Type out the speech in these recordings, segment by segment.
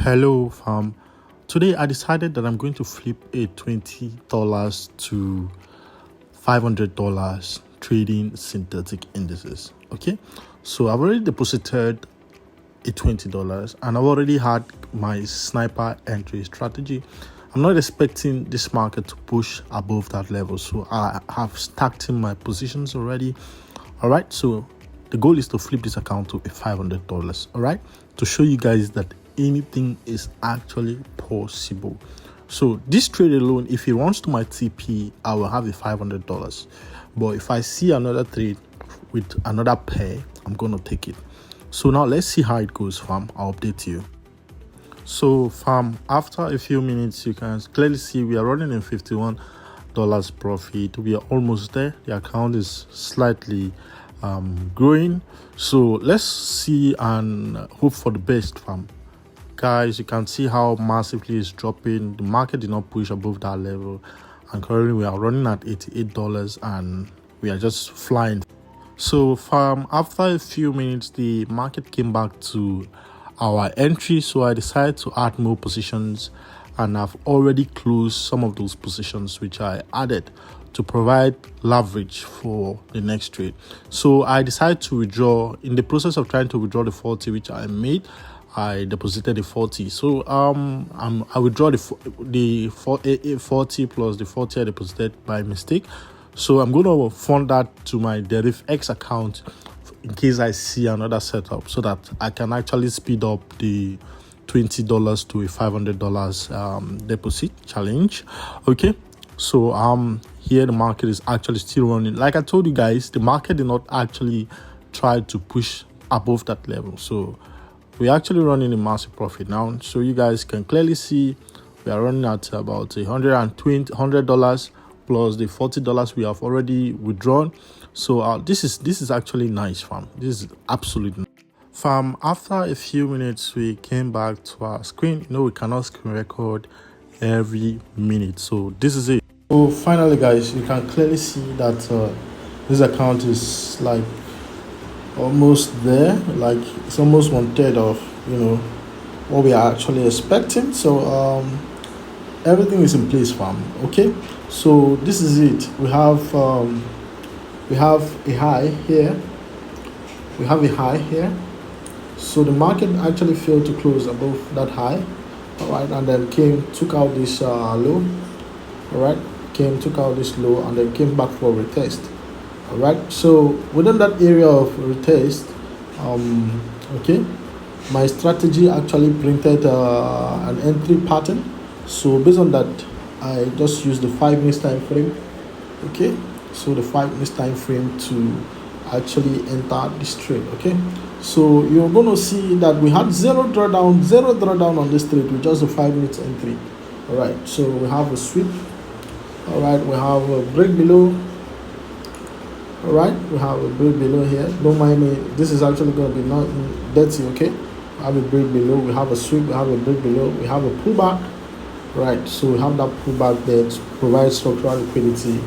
Hello, fam. Today I decided that I'm going to flip a $20 to $500 trading synthetic indices. Okay, so I've already deposited a $20 and I've already had my sniper entry strategy. I'm not expecting this market to push above that level, so I have stacked in my positions already. All right, so the goal is to flip this account to a $500. All right, to show you guys that anything is actually possible. So this trade alone, if it runs to my TP, I will have a $500. But if I see another trade with another pair, I'm gonna take it. So now let's see how it goes, fam. I'll update you. So fam, after a few minutes, you can clearly see we are running in $51 profit. We are almost there. The account is slightly growing. So let's see and hope for the best, fam. Guys, you can see how massively it's dropping. The market did not push above that level, and currently we are running at $88 and we are just flying. So after a few minutes, the market came back to our entry, so I decided to add more positions, and I've already closed some of those positions which I added to provide leverage for the next trade. So I decided to withdraw. In the process of trying to withdraw the 40 which I made, I deposited the 40. So I withdraw the 40 plus the 40 I deposited by mistake. So I'm going to fund that to my DerivX account in case I see another setup, so that I can actually speed up the $20 to a $500 deposit challenge. Okay, so here the market is actually still running. Like I told you guys, the market did not actually try to push above that level, so we're actually running a massive profit now. So you guys can clearly see we are running at about $100 plus the $40 we have already withdrawn. So this is actually nice, fam. This is absolutely nice. Fam, after a few minutes we came back to our screen. We cannot screen record every minute, so this is it. So finally, guys, you can clearly see that this account is like almost there, like it's almost 1/3 of what we are actually expecting. So everything is in place, fam. Okay, so this is it. We have a high here. We have a high here. So the market actually failed to close above that high. All right, and then took out this low. All right, took out this low and then came back for a retest. All right, so within that area of retest, okay, my strategy actually printed an entry pattern. So based on that, I just used the 5 minutes time frame. Okay, so the 5 minutes time frame to actually enter this trade. Okay, so you're going to see that we had zero drawdown on this trade with just a 5 minutes entry. All right, so we have a sweep. All right, we have a break below. All right, we have a break below here. Don't mind me, this is actually going to be not dirty. Okay, we have a break below, we have a sweep, we have a break below, we have a pullback. Right, so we have that pullback there to provide structural liquidity,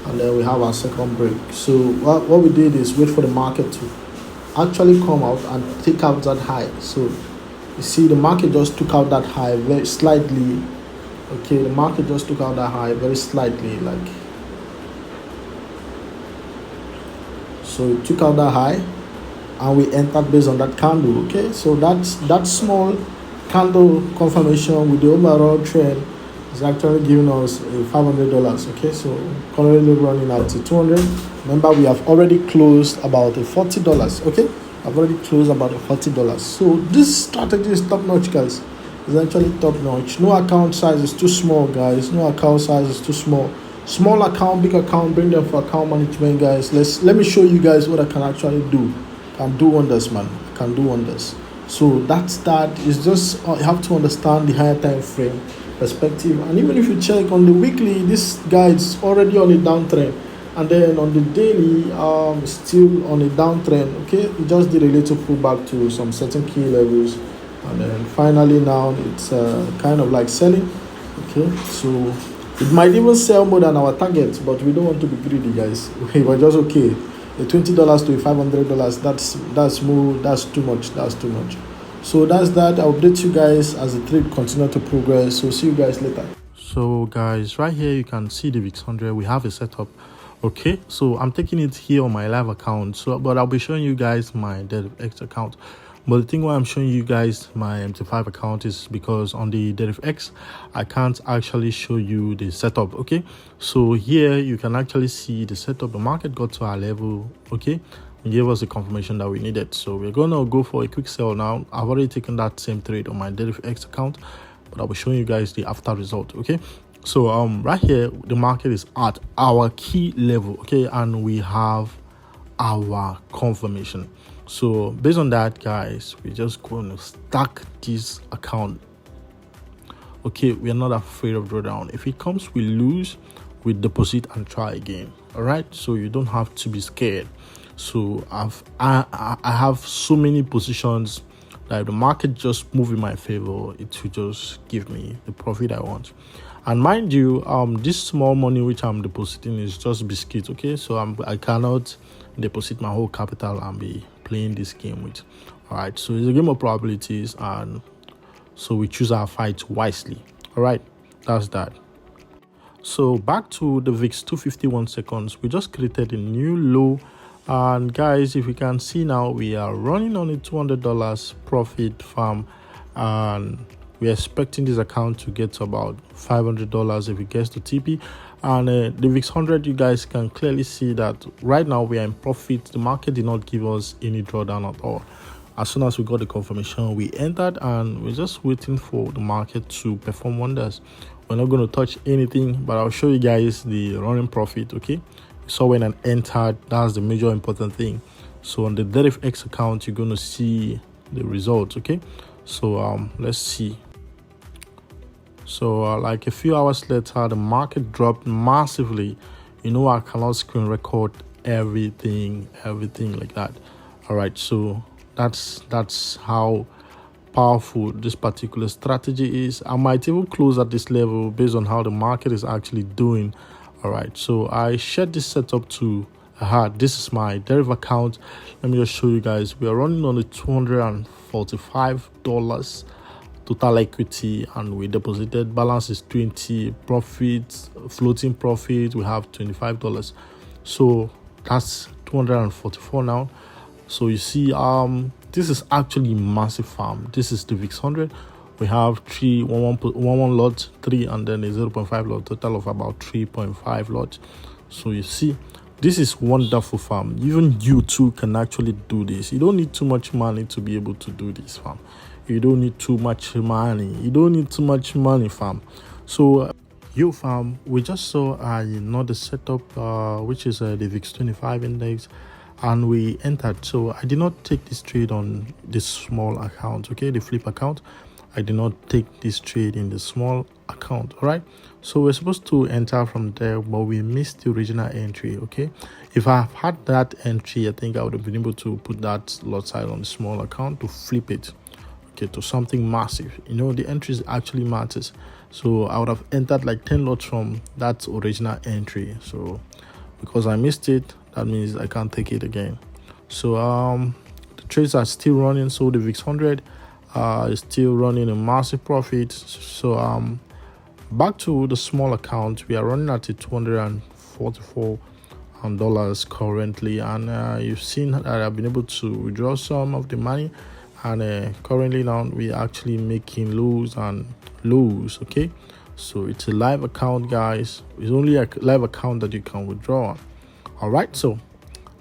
and then we have our second break. So what we did is wait for the market to actually come out and take out that high. So you see the market just took out that high very slightly. Okay, the market just took out that high very slightly, like so it took out that high and we entered based on that candle. Okay, so that small candle confirmation with the overall trend is actually giving us $500. Okay, so currently running at 200. Remember, we have already closed about $40. Okay, I've already closed about $40. So this strategy is top notch, guys. It's actually top notch. No account size is too small, guys. No account size is too small. Small account, big account, bring them for account management, guys. Let me show you guys what I can actually do. I can do wonders, man. I can do wonders. So that is just you have to understand the higher time frame perspective. And even if you check on the weekly, this guy is already on a downtrend, and then on the daily, still on a downtrend. Okay, we just did a little pullback to some certain key levels, and then finally now it's kind of like selling. Okay, so it might even sell more than our target, but we don't want to be greedy, guys. We're just okay. A $20 to a $500, that's more, that's too much. So that's that. I'll update you guys as the trade continue to progress. So see you guys later. So guys, right here you can see the VIX 100. We have a setup. Okay, so I'm taking it here on my live account. So, but I'll be showing you guys my DerivX account. But the thing why I'm showing you guys my MT5 account is because on the DerivX, I can't actually show you the setup. Okay, so here you can actually see the setup. The market got to our level. Okay, and gave us the confirmation that we needed. So we're gonna go for a quick sell now. I've already taken that same trade on my DerivX account, but I'll be showing you guys the after result. Okay, so right here the market is at our key level. Okay, and we have our confirmation. So based on that, guys, we're just going to stack this account. Okay, we are not afraid of drawdown. If it comes, we lose, we deposit and try again. All right, so you don't have to be scared. So I have so many positions that if the market just move in my favor, it will just give me the profit I want. And mind you, this small money which I'm depositing is just biscuit. Okay, so I cannot deposit my whole capital and be playing this game with. All right, so it's a game of probabilities, and so we choose our fight wisely. All right, that's that. So back to the VIX 251 seconds. We just created a new low, and guys, if you can see now, we are running on a $200 profit farm, and we're expecting this account to get to about $500 if it gets to TP. And the VIX 100, you guys can clearly see that right now we are in profit. The market did not give us any drawdown at all. As soon as we got the confirmation, we entered, and we're just waiting for the market to perform wonders. We're not going to touch anything, but I'll show you guys the running profit. Okay, so when I entered, that's the major important thing. So on the DerivX account, you're going to see the results. Okay, so let's see. So like a few hours later, the market dropped massively. You know, I cannot screen record everything like that. All right, so that's how powerful this particular strategy is. I might even close at this level based on how the market is actually doing. All right, so I shared this setup to this is my Deriv account. Let me just show you guys. We are running on the $245 total equity, and we deposited. Balance is 20. Profit, floating profit, we have $25. So that's 244 now. So you see, this is actually massive farm. This is the VIX 100. We have 3 1 lot, 3, and then a 0.5 lot, total of about 3.5 lots. So you see, this is wonderful farm. Even you too can actually do this. You don't need too much money to be able to do this farm. You don't need too much money. You don't need too much money, fam. So you fam, we just saw another setup, which is the VIX 25 index, and we entered. So I did not take this trade on this small account. Okay, the flip account. I did not take this trade in the small account. All right, so we're supposed to enter from there, but we missed the original entry. Okay, if I had that entry, I think I would have been able to put that lot size on the small account to flip it, okay, to something massive. You know, the entries actually matters. So I would have entered like 10 lots from that original entry. So because I missed it, that means I can't take it again. So the trades are still running. So the VIX 100 is still running a massive profit. So back to the small account, we are running at a $244 currently, and you've seen that I've been able to withdraw some of the money, and currently now we are actually making lows and lows. Okay, so it's a live account, guys. It's only a live account that you can withdraw. All right, so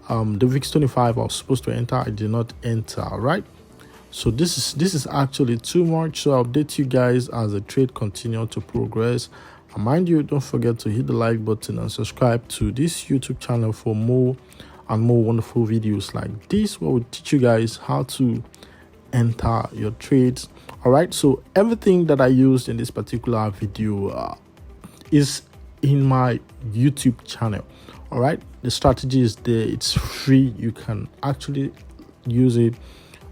the VIX 25 I was supposed to enter, I did not enter. All right, so this is actually too much. So I'll update you guys as the trade continues to progress. And mind you, don't forget to hit the like button and subscribe to this YouTube channel for more and more wonderful videos like this, where we teach you guys how to enter your trades. All right, so everything that I used in this particular video is in my YouTube channel. All right, the strategy is there. It's free. You can actually use it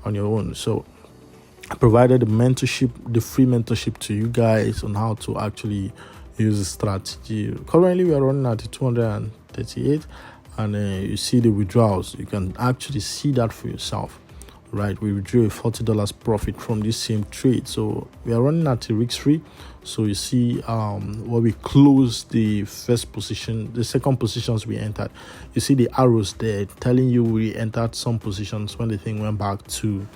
on your own. So I provided the mentorship, the free mentorship to you guys on how to actually use the strategy. Currently we are running at 238, and you see the withdrawals. You can actually see that for yourself. right? We withdrew a $40 profit from this same trade. So we are running at a risk free. So you see where we closed the first position, the second positions we entered, you see the arrows there telling you we entered some positions. When the thing went back to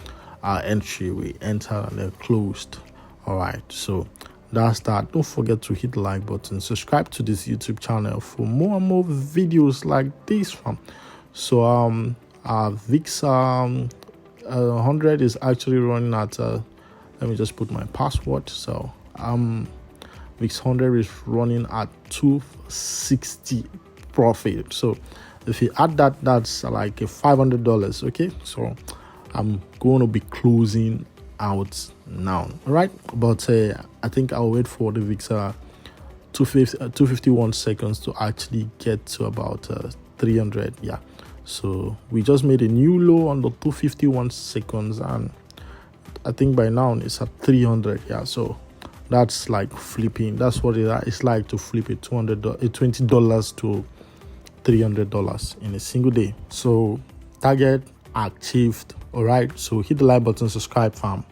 our entry, we entered and then closed. All right, so that's that. Don't forget to hit the like button, subscribe to this YouTube channel for more and more videos like this one. So our VIX 100 is actually running at let me just put my password. So VIX 100 is running at 260 profit. So if you add that, that's like a $500. Okay, so I'm going to be closing out now. All right, but I think I'll wait for the VIX 251 seconds to actually get to about 300. Yeah, so we just made a new low on the 251 seconds, and I think by now it's at 300. Yeah, so that's like flipping. That's what it's like to flip a $20 to $300 in a single day. So target achieved. All right, so hit the like button, subscribe, fam.